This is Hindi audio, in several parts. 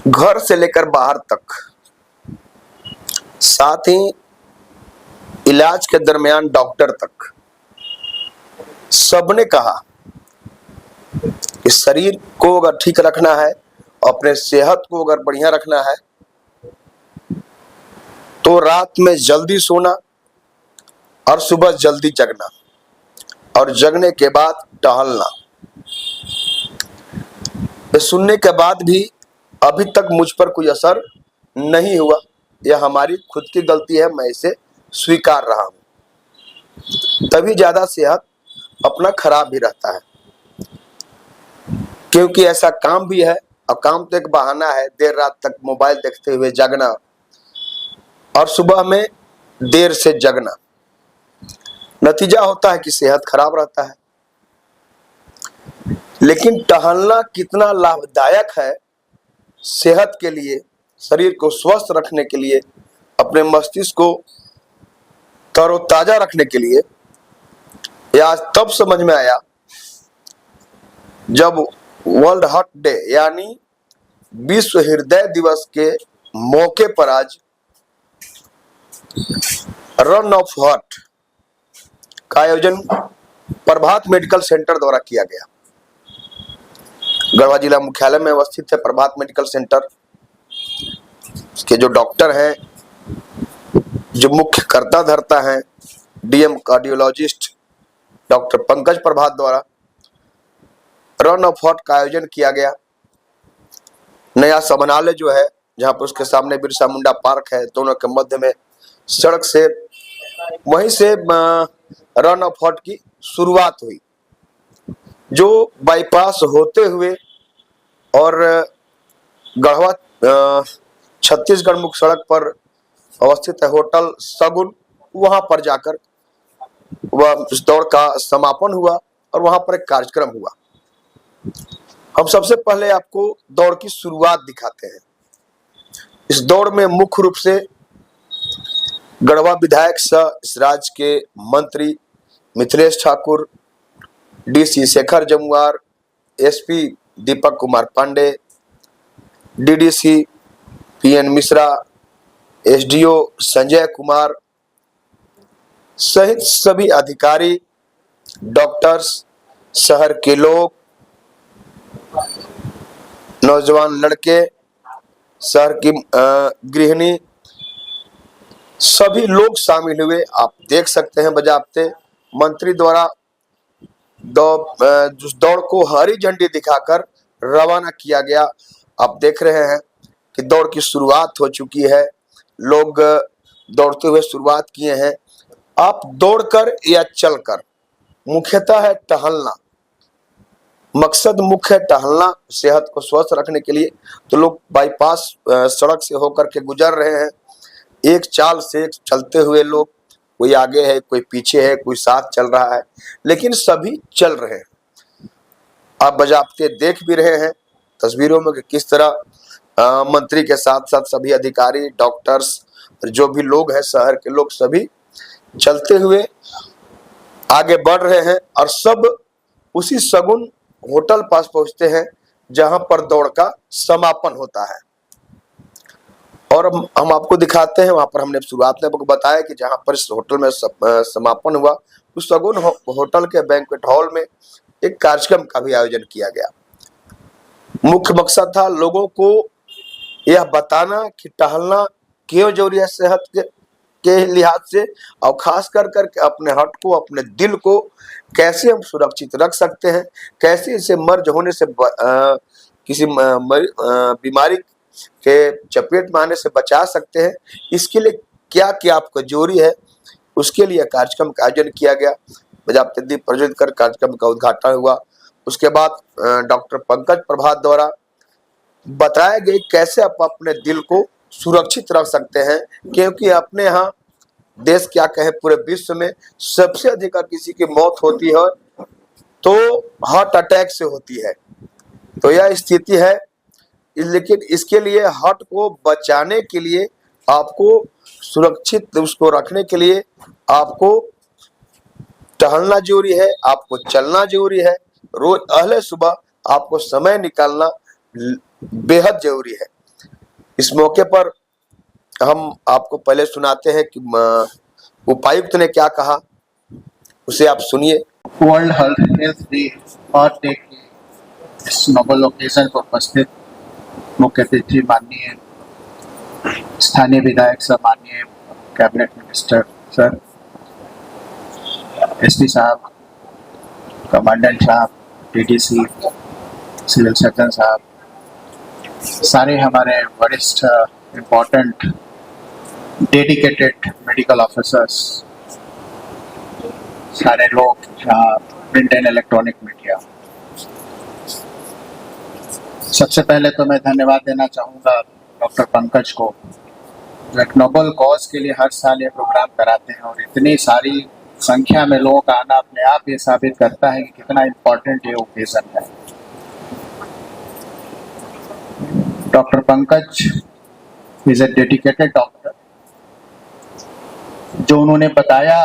घर से लेकर बाहर तक, साथ ही इलाज के दरमियान डॉक्टर तक, सबने कहा कि शरीर को अगर ठीक रखना है, अपने सेहत को अगर बढ़िया रखना है, तो रात में जल्दी सोना और सुबह जल्दी जगना, और जगने के बाद टहलना। ये सुनने के बाद भी अभी तक मुझ पर कोई असर नहीं हुआ। यह हमारी खुद की गलती है, मैं इसे स्वीकार रहा हूं। तभी ज्यादा सेहत अपना खराब भी रहता है, क्योंकि ऐसा काम भी है, और काम तो एक बहाना है, देर रात तक मोबाइल देखते हुए जगना और सुबह में देर से जगना। नतीजा होता है कि सेहत खराब रहता है। लेकिन टहलना कितना लाभदायक है सेहत के लिए, शरीर को स्वस्थ रखने के लिए, अपने मस्तिष्क को तरोताजा रखने के लिए, यह आज तब समझ में आया जब वर्ल्ड हार्ट डे यानी विश्व हृदय दिवस के मौके पर आज रन ऑफ हार्ट का आयोजन प्रभात मेडिकल सेंटर द्वारा किया गया। गढ़वा जिला मुख्यालय में अवस्थित है प्रभात मेडिकल सेंटर। इसके जो डॉक्टर हैं, जो मुख्य कर्ता धर्ता हैं, डीएम कार्डियोलॉजिस्ट डॉक्टर पंकज प्रभात द्वारा रन ऑफ हार्ट का आयोजन किया गया। नया समनालय जो है, जहां पर उसके सामने बिरसा मुंडा पार्क है, दोनों के मध्य में सड़क से, वहीं से रन ऑफ हार्ट की शुरुआत हुई, जो बाईपास होते हुए और गढ़वा छत्तीसगढ़ मुख्य सड़क पर अवस्थित है होटल सगुन, वहां पर जाकर वह इस दौड़ का समापन हुआ और वहां पर एक कार्यक्रम हुआ। हम सबसे पहले आपको दौड़ की शुरुआत दिखाते हैं। इस दौड़ में मुख्य रूप से गढ़वा विधायक सह इस राज्य के मंत्री Mithilesh Thakur, DC Shekhar Jamuar, SP Deepak Kumar Pandey, DDC PN Mishra, SDO Sanjay Kumar सहित सभी अधिकारी, डॉक्टर्स, शहर के लोग, नौजवान लड़के, शहर की गृहिणी, सभी लोग शामिल हुए। आप देख सकते हैं बजाबते मंत्री द्वारा दौड़ को हरी झंडी दिखाकर रवाना किया गया। आप देख रहे हैं कि दौड़ की शुरुआत हो चुकी है, लोग दौड़ते हुए शुरुआत किए हैं। आप दौड़कर या चलकर, मुख्यतः है टहलना, मकसद मुख्य टहलना, सेहत को स्वस्थ रखने के लिए। तो लोग बाईपास सड़क से होकर के गुजर रहे हैं, एक चाल से चलते हुए लोग, कोई आगे है, कोई पीछे है, कोई साथ चल रहा है, लेकिन सभी चल रहे हैं। आप बजाबते देख भी रहे हैं तस्वीरों में कि किस तरह मंत्री के साथ साथ सभी अधिकारी, डॉक्टर्स, जो भी लोग हैं, शहर के लोग, सभी चलते हुए आगे बढ़ रहे हैं और सब उसी सगुन होटल पास पहुंचते हैं जहां पर दौड़ का समापन होता है। और हम आपको दिखाते हैं, वहां पर हमने शुरुआत में आपको बताया कि जहां पर इस होटल में समापन हुआ, उस सगुन होटल के बैंक्वेट हॉल में एक कार्यक्रम का भी आयोजन किया गया। मुख्य मकसद था लोगों को यह बताना कि टहलना क्यों जरूरी है सेहत के लिहाज से, और खास कर करके अपने हार्ट को, अपने दिल को कैसे हम सुरक्षित रख सकते हैं, कैसे इसे मर्ज होने से किसी बीमारी के चपेट में आने से बचा सकते हैं, इसके लिए क्या क्या आपको जरूरी है, उसके लिए कार्यक्रम का आयोजन किया गया। बजाबते दीप प्रज्वलित कर कार्यक्रम का उद्घाटन हुआ। उसके बाद डॉक्टर पंकज प्रभात द्वारा बताया गया कैसे आप अपने दिल को सुरक्षित रख सकते हैं, क्योंकि अपने यहाँ देश क्या कहे, पूरे विश्व में सबसे अधिक किसी की मौत होती है तो हार्ट अटैक से होती है। तो यह स्थिति है, लेकिन इसके लिए हार्ट को बचाने के लिए, आपको सुरक्षित उसको रखने के लिए आपको टहलना जरूरी है, आपको चलना जरूरी है, रोज अहले सुबह आपको समय निकालना बेहद जरूरी है। इस मौके पर हम आपको पहले सुनाते हैं कि उपायुक्त ने क्या कहा, उसे आप सुनिए। वर्ल्ड हेल्थ डे और डे के इस नोबल ओकेजन पर उपस्थित मुख्य अतिथि माननीय स्थानीय विधायक सर, माननीय कैबिनेट मिनिस्टर सर, एसपी साहब, कमांडेंट साहब, डीडीसी, सिविल सर्जन साहब, सारे हमारे वरिष्ठ इम्पोर्टेंट डेडिकेटेड मेडिकल ऑफिसर्स, सारे लोग, प्रिंट एंड इलेक्ट्रॉनिक मीडिया, सबसे पहले तो मैं धन्यवाद देना चाहूँगा डॉक्टर पंकज को, जो एक नोबल कॉज के लिए हर साल ये प्रोग्राम कराते हैं, और इतनी सारी संख्या में लोगों का आना अपने आप ये साबित करता है कि कितना इम्पोर्टेंट ये ओकेजन है। Doctor Pankaj is a dedicated doctor, जो उन्होंने बताया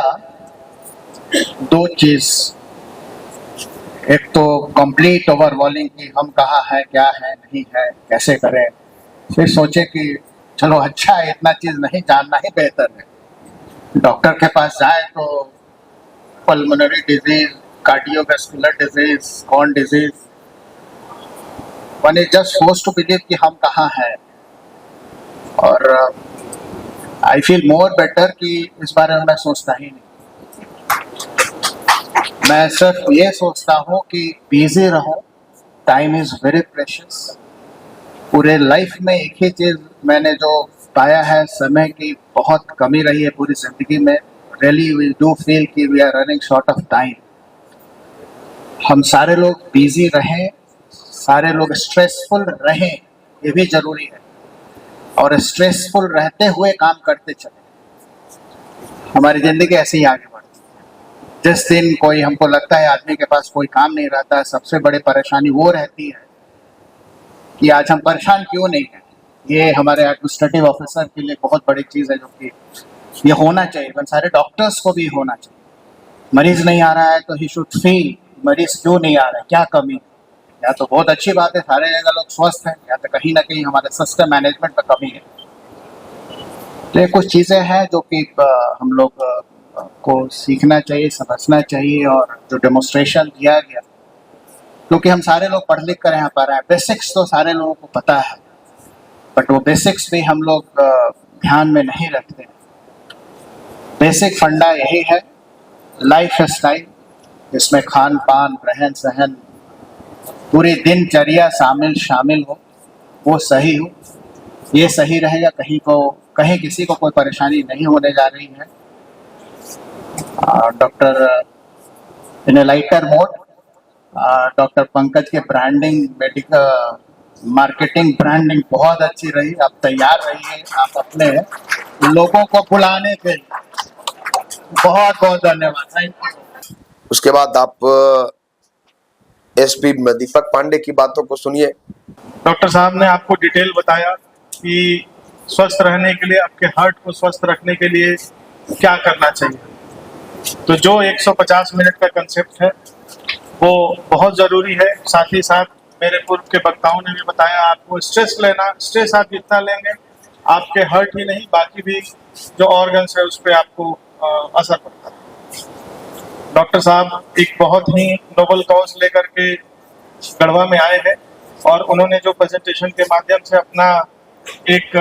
दो चीज, एक तो कंप्लीट ओवरऑलिंग कि हम कहाँ है, क्या है, नहीं है, कैसे करें, फिर सोचे कि चलो अच्छा है, इतना चीज नहीं जानना ही बेहतर है। डॉक्टर के पास जाए तो pulmonary disease, cardiovascular disease, corn disease, one is just forced to believe कि हम कहाँ हैं। और आई फील मोर बेटर कि इस बारे में मैं सोचता ही नहीं, मैं सिर्फ ये सोचता हूँ कि बिजी रहो, टाइम इज वेरी प्रेशियस। पूरे लाइफ में एक ही चीज मैंने जो पाया है, समय की बहुत कमी रही है पूरी जिंदगी में। रियली वी डू फील कि we are running short of time. हम सारे लोग बिजी रहें, सारे लोग स्ट्रेसफुल रहें, ये भी जरूरी है, और स्ट्रेसफुल रहते हुए काम करते चले। हमारी जिंदगी ऐसे ही आगे बढ़ती है। जिस दिन कोई हमको लगता है आदमी के पास कोई काम नहीं रहता है, सबसे बड़ी परेशानी वो रहती है कि आज हम परेशान क्यों नहीं हैं। ये हमारे एडमिनिस्ट्रेटिव ऑफिसर के लिए बहुत बड़ी चीज़ है, जो कि ये होना चाहिए, इवन सारे डॉक्टर्स को भी होना चाहिए। मरीज नहीं आ रहा है तो ही शुड फील मरीज क्यों नहीं आ रहा है, क्या कमी है। या तो बहुत अच्छी बात है, सारे जगह लोग स्वस्थ हैं, या तो कहीं ना कहीं हमारे सिस्टम मैनेजमेंट में कमी है। तो ये कुछ चीज़ें हैं जो कि हम लोग को सीखना चाहिए, समझना चाहिए। और जो डेमोन्स्ट्रेशन दिया गया, क्योंकि हम सारे लोग पढ़ लिख कर यहाँ पर आए, बेसिक्स तो सारे लोगों को पता है, बट वो बेसिक्स भी हम लोग ध्यान में नहीं रखते। बेसिक फंडा यही है, लाइफ स्टाइल, जिसमें खान पान, रहन सहन, पूरी दिनचर्या शामिल हो, वो सही हो। ये सही रहेगा, कहीं किसी को कोई परेशानी नहीं होने जा रही है। डॉक्टर इन ए लाइटर मोड, डॉक्टर पंकज के ब्रांडिंग, मेडिकल मार्केटिंग ब्रांडिंग बहुत अच्छी रही। आप तैयार रहिए, आप अपने लोगों को बुलाने के लिए। बहुत बहुत धन्यवाद, थैंक यू। उसके बाद आप एसपी दीपक पांडे की बातों को सुनिए। डॉक्टर साहब ने आपको डिटेल बताया कि स्वस्थ रहने के लिए, आपके हार्ट को स्वस्थ रखने के लिए क्या करना चाहिए। तो जो 150 मिनट का कंसेप्ट है वो बहुत ज़रूरी है। साथ ही साथ मेरे पूर्व के वक्ताओं ने भी बताया, आपको स्ट्रेस आप जितना लेंगे, आपके हार्ट ही नहीं बाकी भी जो ऑर्गन्स है उस पर आपको असर पड़ता है। डॉक्टर साहब एक बहुत ही नोबल कॉज लेकर के गढ़वा में आए हैं, और उन्होंने जो प्रेजेंटेशन के माध्यम से अपना एक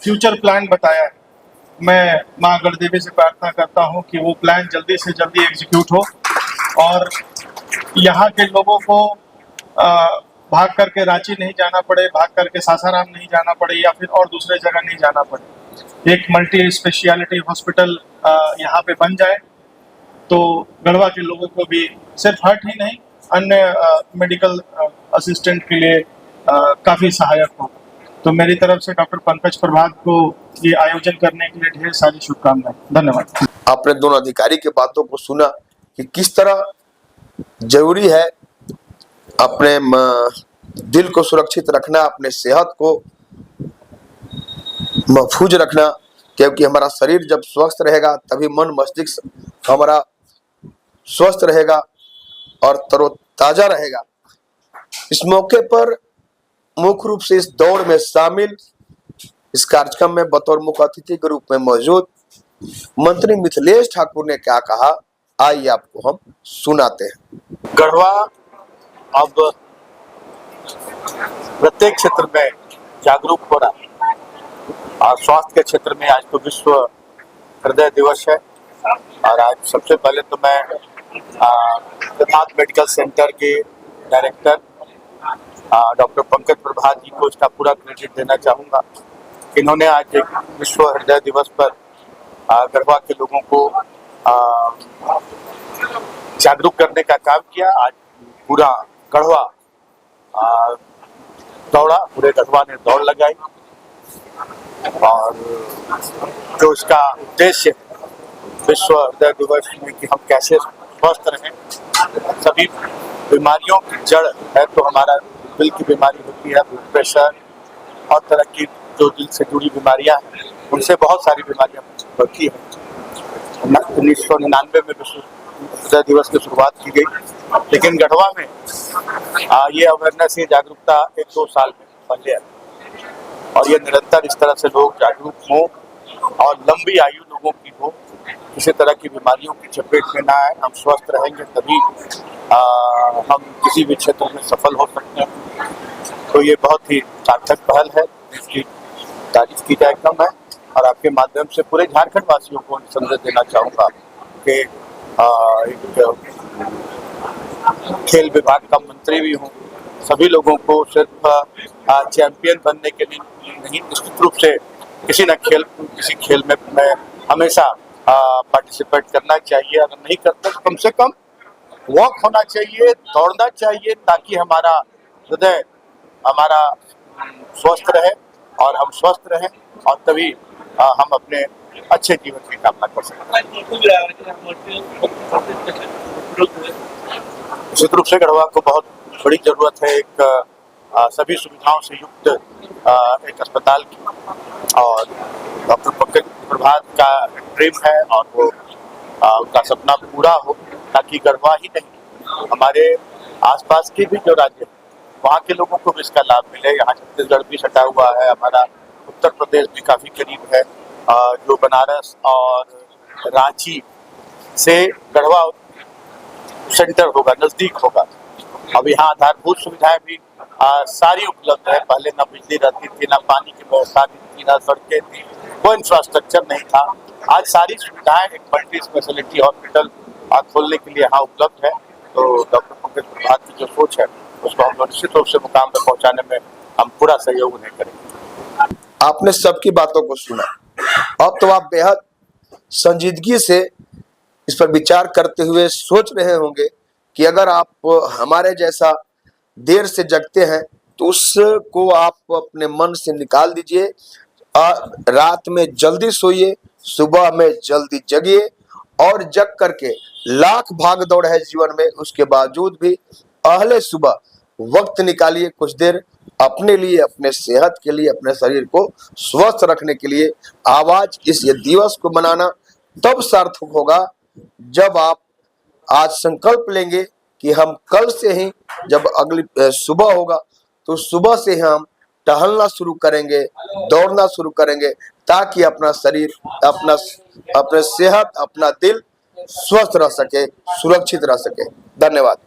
फ्यूचर प्लान बताया है, मैं माँ गढ़देवी से प्रार्थना करता हूँ कि वो प्लान जल्दी से जल्दी एग्जीक्यूट हो, और यहाँ के लोगों को भाग करके रांची नहीं जाना पड़े, भाग करके सासाराम नहीं जाना पड़े, या फिर और दूसरे जगह नहीं जाना पड़े। एक मल्टी स्पेशलिटी हॉस्पिटल यहाँ पे बन जाए तो गढ़वा के लोगों को भी सिर्फ हार्ट ही नहीं, अन्य मेडिकल असिस्टेंट के लिए काफ़ी सहायक हो। तो मेरी तरफ से डॉक्टर पंकज प्रभात को ये आयोजन करने के लिए ढेर सारी शुभकामनाएं। धन्यवाद। आपने दोनों अधिकारी की बातों को सुना कि किस तरह जरूरी है अपने दिल को सुरक्षित रखना, अपने सेहत को महफूज रखना, क्योंकि हमारा शरीर जब स्वस्थ रहेगा तभी मन मस्तिष्क हमारा स्वस्थ रहेगा और तरोताजा रहेगा। इस मौके पर मुख्य रूप से इस दौड़ में शामिल इस कार्यक्रम में बतौर मुख्य अतिथि के रूप में मौजूद मंत्री मिथिलेश ठाकुर ने क्या कहा, आइए आपको हम सुनाते हैं। गढ़वा अब प्रत्येक क्षेत्र में जागरूक हो रहा है और स्वास्थ्य के क्षेत्र में आज तो विश्व हृदय दिवस है। और आज सबसे पहले तो मैं सिद्धार्थ मेडिकल सेंटर के डायरेक्टर डॉक्टर पंकज प्रभात जी को इसका पूरा क्रेडिट देना चाहूँगा। इन्होंने आज एक विश्व हृदय दिवस पर गढ़वा के लोगों को जागरूक करने का काम किया। आज पूरा गढ़वा दौड़ा, पूरे गढ़वा ने दौड़ लगाई और जो इसका उद्देश्य विश्व हृदय दिवस में कि हम कैसे स्वस्थ रहें। सभी बीमारियों की जड़ है तो हमारा दिल की बीमारी होती है, ब्लड प्रेशर और तरह की जो दिल से जुड़ी बीमारियां हैं, उनसे बहुत सारी बीमारियां होती हैं। 1999 में विश्व हृदय दिवस की शुरुआत की गई, लेकिन गढ़वा में ये अवेयरनेस, ये जागरूकता 1-2 साल में पहले आई और ये निरंतर इस तरह से लोग जागरूक हों और लंबी आयु लोगों की हो, किसी तरह की बीमारियों की चपेट में ना आए। हम स्वस्थ रहेंगे तभी हम किसी भी क्षेत्र में सफल हो सकते हैं। तो ये बहुत ही सार्थक पहल है, इसकी तारीफ की जाए कम है। और आपके माध्यम से पूरे झारखंड वासियों को संदेश देना चाहूँगा कि खेल विभाग का मंत्री भी हूँ, सभी लोगों को सिर्फ चैंपियन बनने के लिए नहीं, निश्चित रूप से किसी खेल में हमेशा पार्टिसिपेट करना चाहिए। अगर नहीं करते तो कम से कम वॉक होना चाहिए, दौड़ना चाहिए, ताकि हमारा हृदय हमारा स्वस्थ रहे और हम स्वस्थ रहें और तभी हम अपने अच्छे जीवन की कामना कर सकते हैं। निश्चित रूप से गढ़वा को बहुत बड़ी जरूरत है एक सभी सुविधाओं से युक्त एक अस्पताल की, और डॉक्टर पंकज प्रभात का ड्रीम है और वो उनका सपना पूरा हो, ताकि गढ़वा ही नहीं हमारे आसपास के भी जो राज्य हैं वहाँ के लोगों को भी इसका लाभ मिले। यहाँ छत्तीसगढ़ भी सटा हुआ है, हमारा उत्तर प्रदेश भी काफ़ी करीब है, जो बनारस और रांची से गढ़वा सेंटर होगा, नज़दीक होगा। अब यहाँ आधारभूत सुविधाएं भी सारी उपलब्ध है। पहले ना बिजली रहती थी, ना पानी की व्यवस्था थी, ना सड़कें थी, कोई इंफ्रास्ट्रक्चर नहीं था। आज सारी सुविधाएं एक मल्टी स्पेशलिटी हॉस्पिटल खोलने के लिए यहाँ उपलब्ध है। तो डॉक्टर पंकज प्रभात की जो सोच है उसको हम निश्चित रूप से मुकाम पर पहुँचाने में हम पूरा सहयोग उन्हें करेंगे। आपने सबकी बातों को सुना, अब तो आप बेहद संजीदगी से इस पर विचार करते हुए सोच रहे होंगे कि अगर आप हमारे जैसा देर से जगते हैं तो उसको आप अपने मन से निकाल दीजिए। रात में जल्दी सोइए, सुबह में जल्दी जगिए और जग करके लाख भाग दौड़ है जीवन में, उसके बावजूद भी पहले सुबह वक्त निकालिए कुछ देर अपने लिए, अपने सेहत के लिए, अपने शरीर को स्वस्थ रखने के लिए। आवाज इस ये दिवस को मनाना तब सार्थक होगा जब आप आज संकल्प लेंगे कि हम कल से ही, जब अगली सुबह होगा तो सुबह से ही हम टहलना शुरू करेंगे, दौड़ना शुरू करेंगे, ताकि अपना शरीर, अपने सेहत, अपना दिल स्वस्थ रह सके, सुरक्षित रह सके। धन्यवाद।